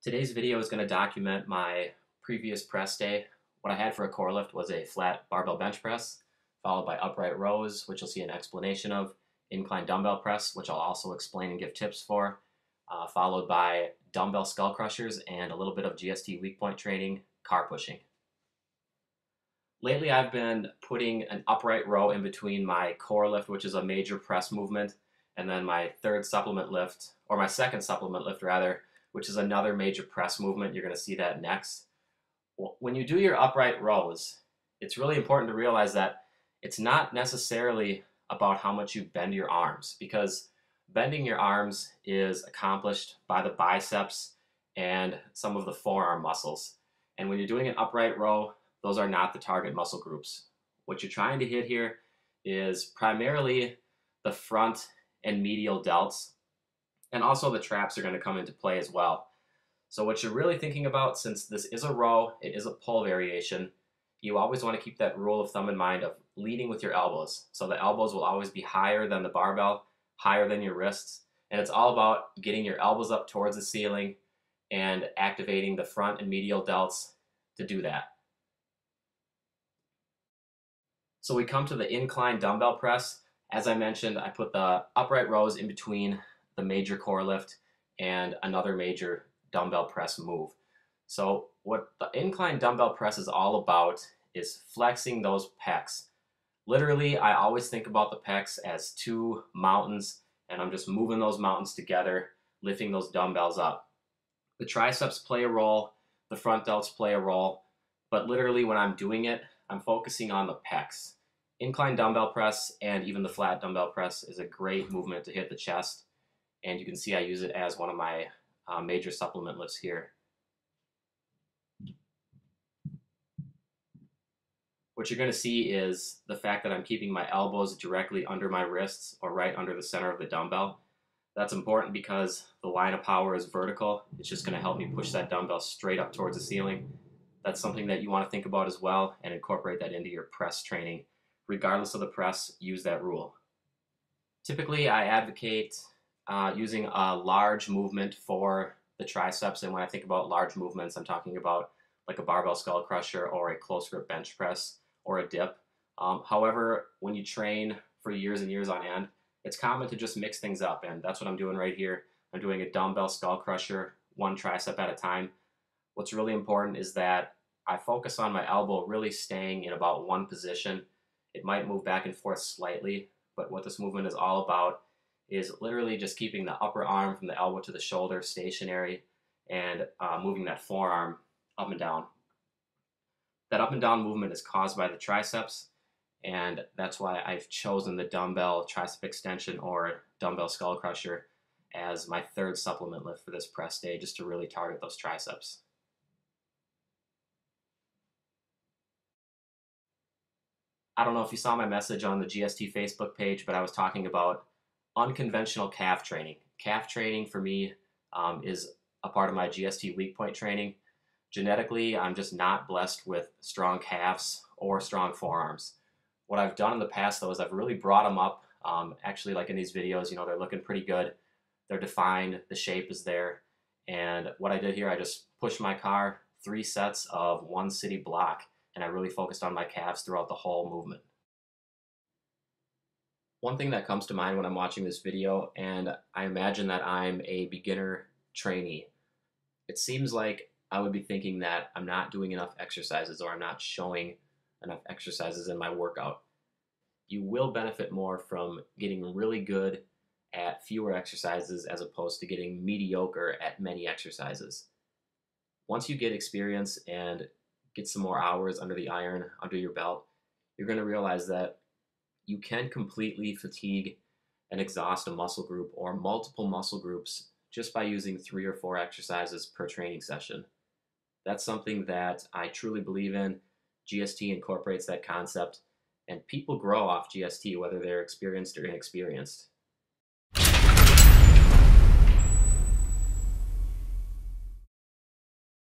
Today's video is going to document my previous press day. What I had for a core lift was a flat barbell bench press, followed by upright rows, which you'll see an explanation of, incline dumbbell press, which I'll also explain and give tips for, followed by dumbbell skull crushers and a little bit of GST weak point training, car pushing. Lately, I've been putting an upright row in between my core lift, which is a major press movement, and then my third supplement lift, or my second supplement lift rather, which is another major press movement. You're going to see that next. When you do your upright rows, it's really important to realize that it's not necessarily about how much you bend your arms, because bending your arms is accomplished by the biceps and some of the forearm muscles. And when you're doing an upright row, those are not the target muscle groups. What you're trying to hit here is primarily the front and medial delts, and also the traps are going to come into play as well. So what you're really thinking about, since this is a row, it is a pull variation, you always want to keep that rule of thumb in mind of leading with your elbows. So the elbows will always be higher than the barbell, higher than your wrists, and it's all about getting your elbows up towards the ceiling and activating the front and medial delts to do that. So we come to the incline dumbbell press. As I mentioned, I put the upright rows in between the major core lift and another major dumbbell press move. So what the incline dumbbell press is all about is flexing those pecs. Literally, I always think about the pecs as two mountains, and I'm just moving those mountains together, lifting those dumbbells up. The triceps play a role, the front delts play a role, but literally when I'm doing it, I'm focusing on the pecs. Incline dumbbell press and even the flat dumbbell press is a great movement to hit the chest, and you can see I use it as one of my major supplement lifts here. What you're going to see is the fact that I'm keeping my elbows directly under my wrists or right under the center of the dumbbell. That's important because the line of power is vertical. It's just going to help me push that dumbbell straight up towards the ceiling. That's something that you want to think about as well and incorporate that into your press training. Regardless of the press, use that rule. Typically, I advocate using a large movement for the triceps, and when I think about large movements, I'm talking about like a barbell skull crusher or a close grip bench press or a dip. However, when you train for years and years on end, it's common to just mix things up, and that's what I'm doing right here. I'm doing a dumbbell skull crusher, one tricep at a time. What's really important is that I focus on my elbow really staying in about one position. It might move back and forth slightly, but what this movement is all about is literally just keeping the upper arm from the elbow to the shoulder stationary and moving that forearm up and down. That up and down movement is caused by the triceps, and that's why I've chosen the dumbbell tricep extension or dumbbell skull crusher as my third supplement lift for this press day, just to really target those triceps. I don't know if you saw my message on the GST Facebook page, but I was talking about unconventional calf training. Calf training for me is a part of my GST weak point training. Genetically, I'm just not blessed with strong calves or strong forearms. What I've done in the past, though, is I've really brought them up. Actually, like in these videos, they're looking pretty good. They're defined, the shape is there. And what I did here, I just pushed my car 3 sets of 1 city block, and I really focused on my calves throughout the whole movement. One thing that comes to mind when I'm watching this video, and I imagine that I'm a beginner trainee, it seems like I would be thinking that I'm not doing enough exercises or I'm not showing enough exercises in my workout. You will benefit more from getting really good at fewer exercises as opposed to getting mediocre at many exercises. Once you get experience and get some more hours under the iron, under your belt, you're going to realize that you can completely fatigue and exhaust a muscle group or multiple muscle groups just by using 3 or 4 exercises per training session. That's something that I truly believe in. GST incorporates that concept, and people grow off GST whether they're experienced or inexperienced.